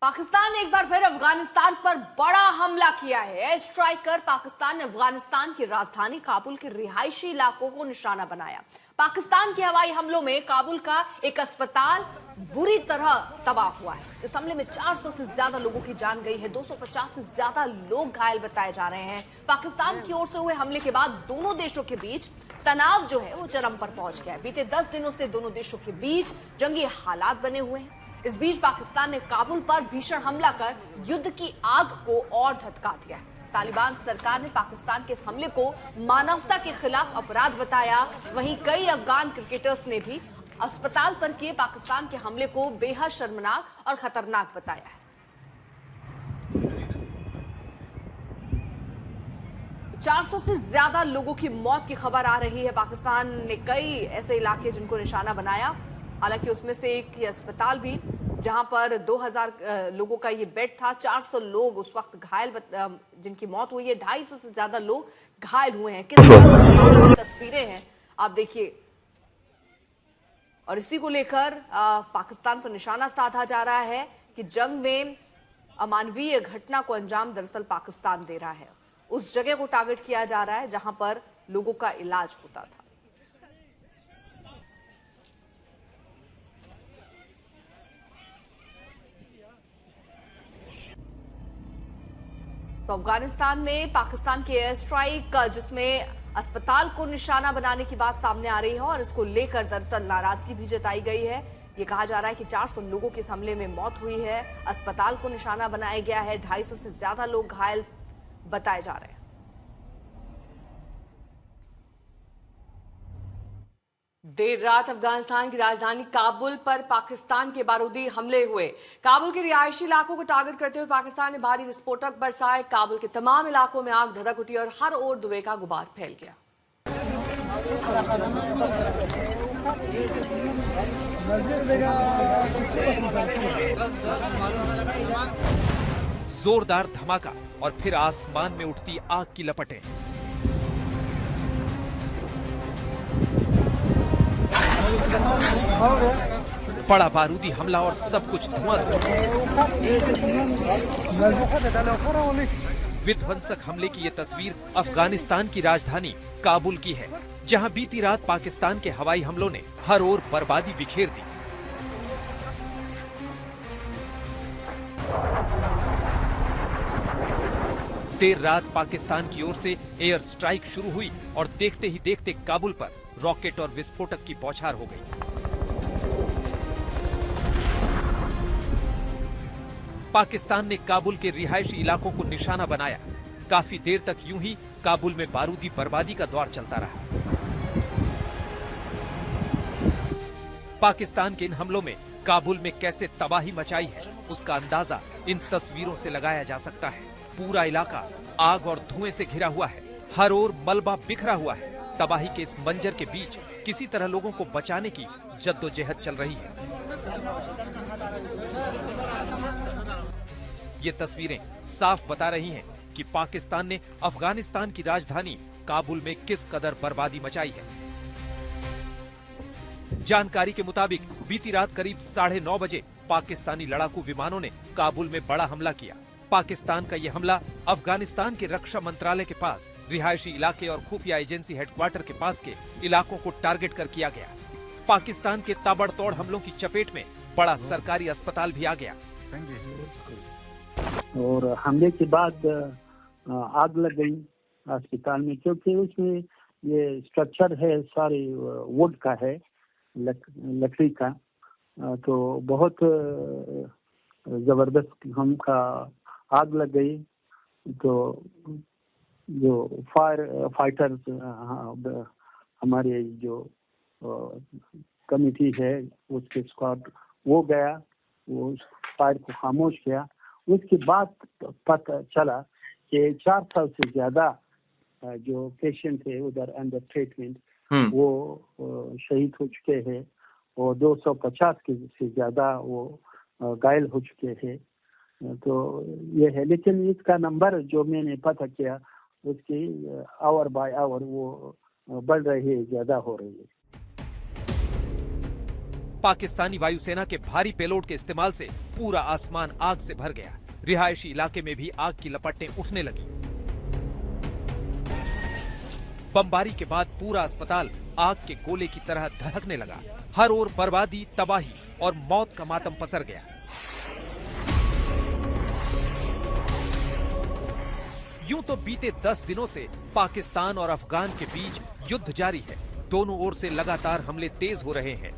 पाकिस्तान ने एक बार फिर अफगानिस्तान पर बड़ा हमला किया है। एयर स्ट्राइक कर पाकिस्तान ने अफगानिस्तान की राजधानी काबुल के रिहायशी इलाकों को निशाना बनाया। पाकिस्तान के हवाई हमलों में काबुल का एक अस्पताल बुरी तरह तबाह हुआ है। इस हमले में 400 से ज्यादा लोगों की जान गई है, 250 से ज्यादा लोग घायल बताए जा रहे हैं। पाकिस्तान की ओर से हुए हमले के बाद दोनों देशों के बीच तनाव जो है वो चरम पर पहुंच गया है। बीते 10 दिनों से दोनों देशों के बीच जंगी हालात बने हुए हैं। इस बीच पाकिस्तान ने काबुल पर भीषण हमला कर युद्ध की आग को और धधका दिया है। तालिबान सरकार ने पाकिस्तान के इस हमले को मानवता के खिलाफ अपराध बताया। वहीं कई अफगान क्रिकेटर्स ने भी अस्पताल पर किए पाकिस्तान के हमले को बेहद शर्मनाक और खतरनाक बताया है। 400 से ज्यादा लोगों की मौत की खबर आ रही है। पाकिस्तान ने कई ऐसे इलाके जिनको निशाना बनाया, हालांकि उसमें से एक ये अस्पताल भी जहां पर 2000 लोगों का ये बेड था। 400 लोग उस वक्त घायल जिनकी मौत हुई है, 250 से ज्यादा लोग घायल हुए हैं। किस तरह की तस्वीरें हैं आप देखिए। और इसी को लेकर पाकिस्तान पर निशाना साधा जा रहा है कि जंग में अमानवीय घटना को अंजाम दरअसल पाकिस्तान दे रहा है। उस जगह को टारगेट किया जा रहा है जहां पर लोगों का इलाज होता था। तो अफगानिस्तान में पाकिस्तान की एयर स्ट्राइक जिसमें अस्पताल को निशाना बनाने की बात सामने आ रही है और इसको लेकर दरअसल नाराजगी भी जताई गई है। ये कहा जा रहा है कि 400 लोगों की इस हमले में मौत हुई है, अस्पताल को निशाना बनाया गया है, 250 से ज्यादा लोग घायल बताए जा रहे हैं। देर रात अफगानिस्तान की राजधानी काबुल पर पाकिस्तान के बारूदी हमले हुए। काबुल के रिहायशी इलाकों को टारगेट करते हुए पाकिस्तान ने भारी विस्फोटक बरसाए। काबुल के तमाम इलाकों में आग धधक उठी और हर ओर धुएं का गुबार फैल गया। जोरदार धमाका और फिर आसमान में उठती आग की लपटें। बड़ा बारूदी हमला और सब कुछ धुआं। विध्वंसक हमले की ये तस्वीर अफगानिस्तान की राजधानी काबुल की है, जहां बीती रात पाकिस्तान के हवाई हमलों ने हर ओर बर्बादी बिखेर दी। देर रात पाकिस्तान की ओर से एयर स्ट्राइक शुरू हुई और देखते ही देखते काबुल पर रॉकेट और विस्फोटक की बौछार हो गई। पाकिस्तान ने काबुल के रिहायशी इलाकों को निशाना बनाया। काफी देर तक यूं ही काबुल में बारूदी बर्बादी का दौर चलता रहा। पाकिस्तान के इन हमलों में काबुल में कैसे तबाही मचाई है, उसका अंदाजा इन तस्वीरों से लगाया जा सकता है। पूरा इलाका आग और धुएं से घिरा हुआ है, हर ओर मलबा बिखरा हुआ है। तबाही के इस मंजर के बीच किसी तरह लोगों को बचाने की जद्दोजहद चल रही है। ये तस्वीरें साफ बता रही हैं कि पाकिस्तान ने अफगानिस्तान की राजधानी काबुल में किस कदर बर्बादी मचाई है। जानकारी के मुताबिक बीती रात करीब 9:30 बजे पाकिस्तानी लड़ाकू विमानों ने काबुल में बड़ा हमला किया। पाकिस्तान का यह हमला अफगानिस्तान के रक्षा मंत्रालय के पास, रिहायशी इलाके और खुफिया एजेंसी हेडक्वार्टर के पास के इलाकों को टारगेट कर किया गया। पाकिस्तान के ताबड़तोड़ हमलों की चपेट में बड़ा सरकारी अस्पताल भी आ गया। और हमले के बाद आग लग गई अस्पताल में, क्योंकि उसमें ये स्ट्रक्चर है सारे वुड का है, लकड़ी का, तो बहुत जबरदस्त हमका आग लग गई। तो जो फाइटर्स हमारे जो कमिटी है उसके स्क्वाड वो गया, वो फायर को खामोश किया। उसके बाद पता चला कि 400 से ज्यादा जो पेशेंट थे उधर अंडर ट्रीटमेंट वो शहीद हो चुके हैं और 250 से ज्यादा वो घायल हो चुके हैं। तो ये है, लेकिन इसका नंबर जो मैंने पता किया उसकी आवर बाय आवर वो बढ़ रही है, ज्यादा हो रही है। पाकिस्तानी वायुसेना के भारी पेलोड के इस्तेमाल से पूरा आसमान आग से भर गया। रिहायशी इलाके में भी आग की लपटें उठने लगी। बमबारी के बाद पूरा अस्पताल आग के गोले की तरह धधकने लगा। हर ओर बर्बादी, तबाही और मौत का मातम पसर गया। यूं तो बीते 10 दिनों से पाकिस्तान और अफगान के बीच युद्ध जारी है। दोनों ओर से लगातार हमले तेज हो रहे हैं।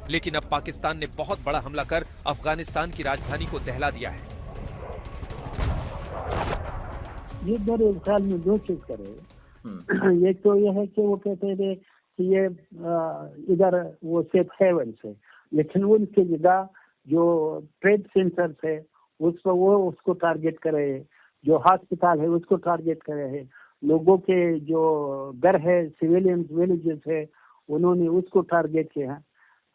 लेकिन अब पाकिस्तान ने बहुत बड़ा हमला कर अफगानिस्तान की राजधानी को दहला दिया है। ये मेरे ख्याल में दो चीज करे। एक तो यह है कि वो कहते थे कि ये इधर वो सेफ हेवन है, लेकिन उनकी जगह जो ट्रेड सेंटर है उस पर वो उसको टारगेट करे, जो हॉस्पिटल है उसको टारगेट करे है, लोगों के जो घर है, सिविलियन विलेजेस है, उन्होंने उसको टारगेट किया।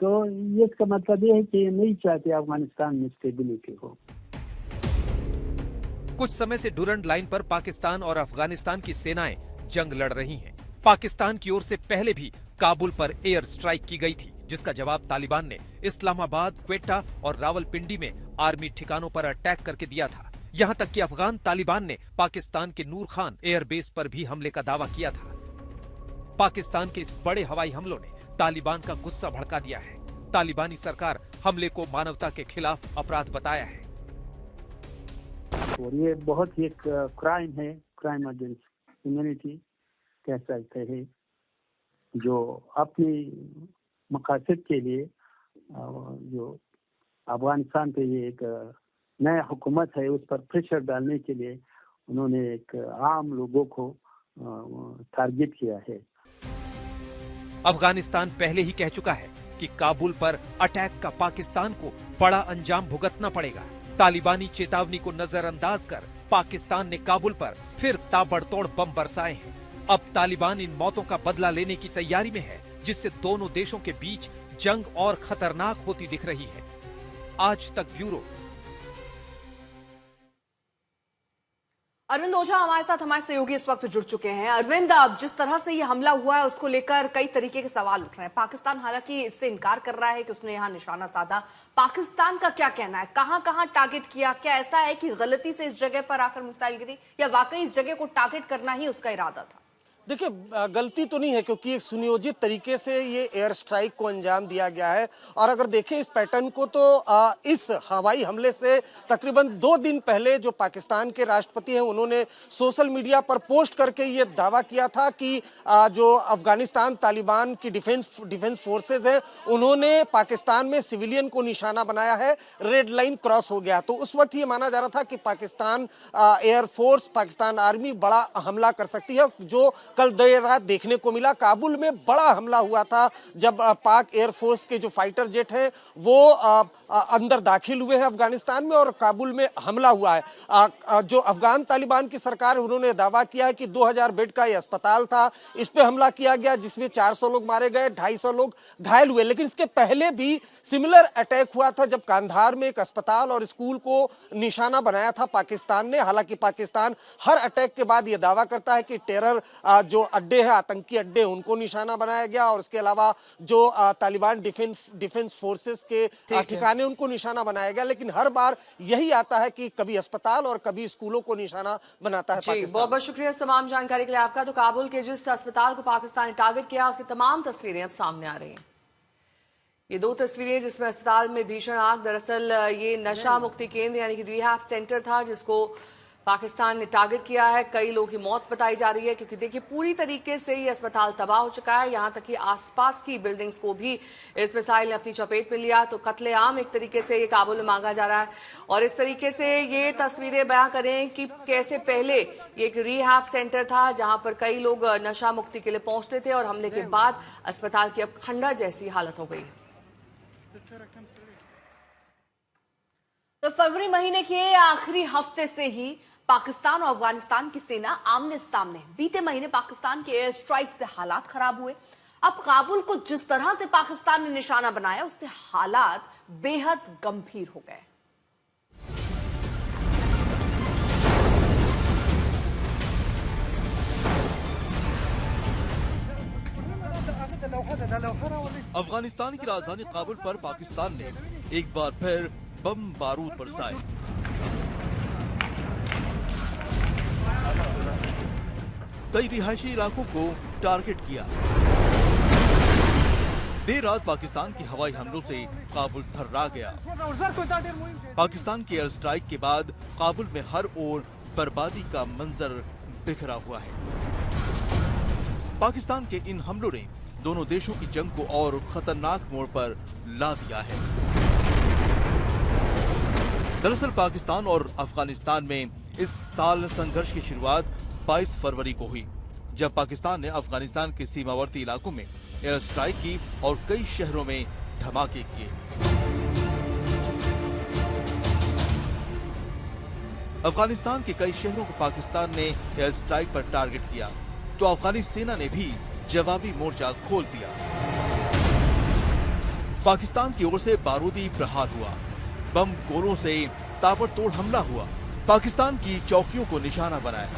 तो ये इसका मतलब ये है कि नहीं चाहते अफगानिस्तान में स्टेबिलिटी हो। कुछ समय से डुरंड लाइन पर पाकिस्तान और अफगानिस्तान की सेनाएं जंग लड़ रही हैं। पाकिस्तान की ओर से पहले भी काबुल पर एयर स्ट्राइक की गई थी, जिसका जवाब तालिबान ने इस्लामाबाद, क्वेटा और रावलपिंडी में आर्मी ठिकानों पर अटैक करके दिया था। यहां तक कि अफगान तालिबान ने पाकिस्तान के नूर खान एयरबेस पर भी हमले का दावा किया था। पाकिस्तान के इस बड़े हवाई हमलों ने तालिबान का गुस्सा भड़का दिया है। तालिबानी सरकार हमले को मानवता के खिलाफ अपराध बताया है और ये बहुत ही एक क्राइम है, क्राइम अगेंस्ट ह्यूमैनिटी कह सकते हैं, जो अपनी मकासद के लिए जो अफगानिस्तान पे ये एक नया हुकूमत है उस पर प्रेशर डालने के लिए उन्होंने एक आम लोगों को टारगेट किया है। अफगानिस्तान पहले ही कह चुका है कि काबुल पर अटैक का पाकिस्तान को बड़ा अंजाम भुगतना पड़ेगा। तालिबानी चेतावनी को नजरअंदाज कर पाकिस्तान ने काबुल पर फिर ताबड़तोड़ बम बरसाए हैं। अब तालिबान इन मौतों का बदला लेने की तैयारी में है, जिससे दोनों देशों के बीच जंग और खतरनाक होती दिख रही है। आज तक ब्यूरो। अरविंद ओझा हमारे साथ, हमारे सहयोगी इस वक्त जुड़ चुके हैं। अरविंद, अब जिस तरह से ये हमला हुआ है उसको लेकर कई तरीके के सवाल उठ रहे हैं। पाकिस्तान हालांकि इससे इनकार कर रहा है कि उसने यहाँ निशाना साधा। पाकिस्तान का क्या कहना है, कहां कहां टारगेट किया? क्या ऐसा है कि गलती से इस जगह पर आकर मिसाइल गिरी, या वाकई इस जगह को टारगेट करना ही उसका इरादा था? देखिए, गलती तो नहीं है क्योंकि एक सुनियोजित तरीके से ये एयर स्ट्राइक को अंजाम दिया गया है। और अगर देखें इस पैटर्न को तो इस हवाई हमले से तकरीबन 2 दिन पहले जो पाकिस्तान के राष्ट्रपति हैं उन्होंने सोशल मीडिया पर पोस्ट करके ये दावा किया था कि जो अफगानिस्तान तालिबान की डिफेंस फोर्सेज हैं उन्होंने पाकिस्तान में सिविलियन को निशाना बनाया है, रेड लाइन क्रॉस हो गया। तो उस वक्त ये माना जा रहा था कि पाकिस्तान एयरफोर्स, पाकिस्तान आर्मी बड़ा हमला कर सकती है, जो कल देर रात देखने को मिला। काबुल में बड़ा हमला हुआ था जब पाक एयरफोर्स के जो फाइटर जेट हैं वो अंदर दाखिल हुए हैं अफगानिस्तान में और काबुल में हमला हुआ है। जो अफगान तालिबान की सरकार है उन्होंने दावा किया है कि 2000 बेड का ये अस्पताल था, इस पे हमला किया गया जिसमें 400 लोग मारे गए, 250 लोग घायल हुए। लेकिन इसके पहले भी सिमिलर अटैक हुआ था जब कांधार में एक अस्पताल और स्कूल को निशाना बनाया था पाकिस्तान ने। हालांकि पाकिस्तान हर अटैक के बाद यह दावा करता है कि टेरर जो अड्डे हैं, आतंकी अड्डे, उनको निशाना बनाया गया और उसके अलावा जो तालिबान डिफेंस फोर्सेस के ठिकाने उनको निशाना बनाया गया। लेकिन हर बार यही आता है कि कभी अस्पताल और कभी स्कूलों को निशाना बनाता है पाकिस्तान। बहुत बहुत शुक्रिया इस तमाम जानकारी के लिए आपका। तो काबुल के जिस अस्पताल को पाकिस्तान ने टारगेट किया उसकी तमाम तस्वीरें अब सामने आ रही हैं। ये 2 तस्वीरें जिसमें अस्पताल में भीषण आग, दरअसल ये नशा मुक्ति केंद्र यानी कि रिहैब सेंटर था जिसको पाकिस्तान ने टारगेट किया है। कई लोगों की मौत बताई जा रही है क्योंकि देखिए पूरी तरीके से ये अस्पताल तबाह हो चुका है। यहाँ तक कि आसपास की बिल्डिंग्स को भी इस मिसाइल ने अपनी चपेट में लिया। तो कत्लेआम एक तरीके से ये काबुल में मांगा जा रहा है। और इस तरीके से ये तस्वीरें बयां करें कि कैसे पहले ये एक रिहैब सेंटर था जहां पर कई लोग नशा मुक्ति के लिए पहुंचते थे और हमले के बाद अस्पताल की अब खंडर जैसी हालत हो गई है। तो फरवरी महीने के आखिरी हफ्ते से ही पाकिस्तान और अफगानिस्तान की सेना आमने सामने। बीते महीने पाकिस्तान के एयर स्ट्राइक से हालात खराब हुए। अब काबुल को जिस तरह से पाकिस्तान ने निशाना बनाया उससे हालात बेहद गंभीर हो गए। अफगानिस्तान की राजधानी काबुल पर पाकिस्तान ने एक बार फिर बम बारूद बरसाए। कई रिहायशी इलाकों को टारगेट किया। देर रात पाकिस्तान के हवाई हमलों से काबुल थर्रा गया। पाकिस्तान के एयर स्ट्राइक के बाद काबुल में हर ओर बर्बादी का मंजर बिखरा हुआ है। पाकिस्तान के इन हमलों ने दोनों देशों की जंग को और खतरनाक मोड़ पर ला दिया है। दरअसल पाकिस्तान और अफगानिस्तान में इस साल संघर्ष की शुरुआत 22 फरवरी को हुई, जब पाकिस्तान ने अफगानिस्तान के सीमावर्ती इलाकों में एयर स्ट्राइक की और कई शहरों में धमाके किए। अफगानिस्तान के कई शहरों को पाकिस्तान ने एयर स्ट्राइक पर टारगेट किया, तो अफगानी सेना ने भी जवाबी मोर्चा खोल दिया। पाकिस्तान की ओर से बारूदी प्रहार हुआ, बम गोलों से ताबड़तोड़ हमला हुआ, पाकिस्तान की चौकियों को निशाना बनाया।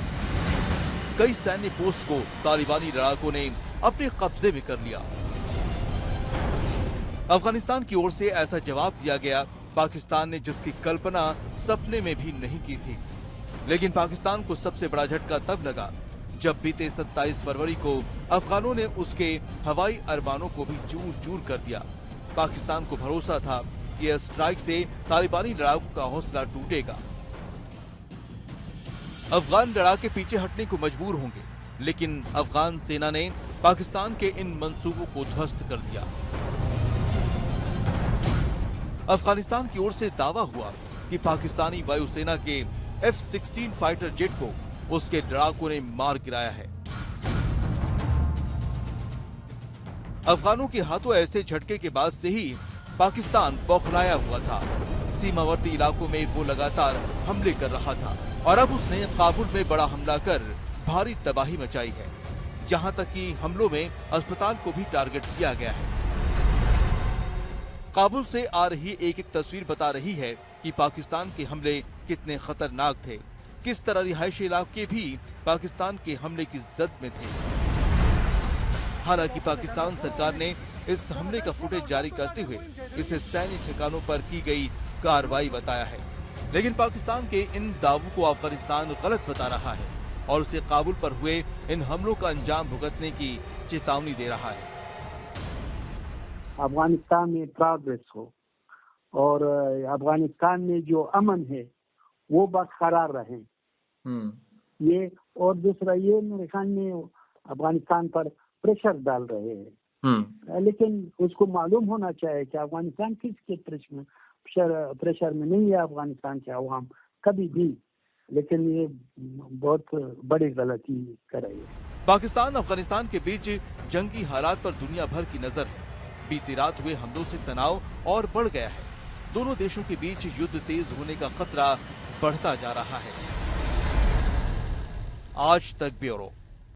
कई सैन्य पोस्ट को तालिबानी लड़ाकों ने अपने कब्जे में कर लिया। अफगानिस्तान की ओर से ऐसा जवाब दिया गया पाकिस्तान ने जिसकी कल्पना सपने में भी नहीं की थी। लेकिन पाकिस्तान को सबसे बड़ा झटका तब लगा जब बीते 27 फरवरी को अफगानों ने उसके हवाई अरमानों को भी चूर चूर कर दिया। पाकिस्तान को भरोसा था कि एयर स्ट्राइक से तालिबानी लड़ाकों का हौसला टूटेगा। अफगान लड़ाके पीछे हटने को मजबूर होंगे, लेकिन अफगान सेना ने पाकिस्तान के इन मंसूबों को ध्वस्त कर दिया। अफगानिस्तान की ओर से दावा हुआ कि पाकिस्तानी वायुसेना के F-16 फाइटर जेट को उसके लड़ाकों ने मार गिराया है। अफगानों के हाथों ऐसे झटके के बाद से ही पाकिस्तान बौखलाया हुआ था। सीमावर्ती इलाकों में वो लगातार हमले कर रहा था और अब उसने काबुल में बड़ा हमला कर भारी तबाही मचाई है। यहां तक कि हमलों में अस्पताल को भी टारगेट किया गया है। काबुल से आ रही एक एक तस्वीर बता रही है कि पाकिस्तान के हमले कितने खतरनाक थे, किस तरह रिहायशी इलाके भी पाकिस्तान के हमले की जद में थे। हालांकि पाकिस्तान सरकार ने इस हमले का फुटेज जारी करते हुए इसे सैन्य ठिकानों पर की गई कार्रवाई बताया है, लेकिन पाकिस्तान के इन दावों को अफगानिस्तान गलत बता रहा है और उसे काबुल पर हुए इन हमलों का अंजाम भुगतने की चेतावनी दे रहा है। अफगानिस्तान में प्रोग्रेस हो और अफगानिस्तान में जो अमन है वो बरकरार रहे, ये और दूसरा ये मेरे ख्याल में अफगानिस्तान पर प्रेशर डाल रहे हैं। लेकिन उसको मालूम होना चाहिए कि अफगानिस्तान किसके प्रेशर में नहीं है, अफगानिस्तान के अवाम कभी भी, लेकिन ये बहुत बड़ी गलती कर रही है। पाकिस्तान अफगानिस्तान के बीच जंगी हालात पर दुनिया भर की नजर है। बीती रात हुए हमलों से तनाव और बढ़ गया है। दोनों देशों के बीच युद्ध तेज होने का खतरा बढ़ता जा रहा है। आज तक ब्यूरो।